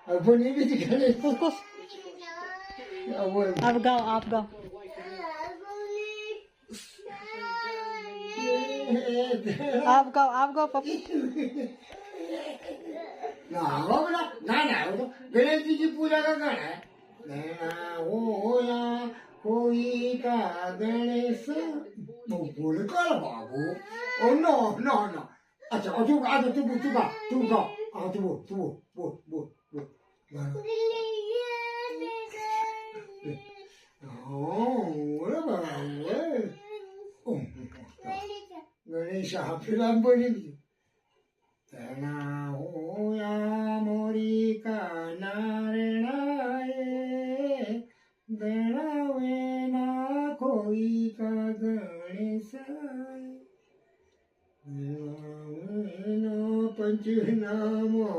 अपन ये भी दिखाने उसको वो आप गाओ आप गाओ आप गाओ पप्पू ना हो बेटा ना ना वो तो गणेश जी की पूजा का गाना है नैना होया कोई का गणेश वो बोल कर बाबू ओ नो नो नो अच्छा तू गा हाँ तू बोल बोले बाबा गणेश आपल्याला बोलेली तना होया मोरी का नारणाए गणावे ना कोई का गणेशाय गणावे ना पंचनामो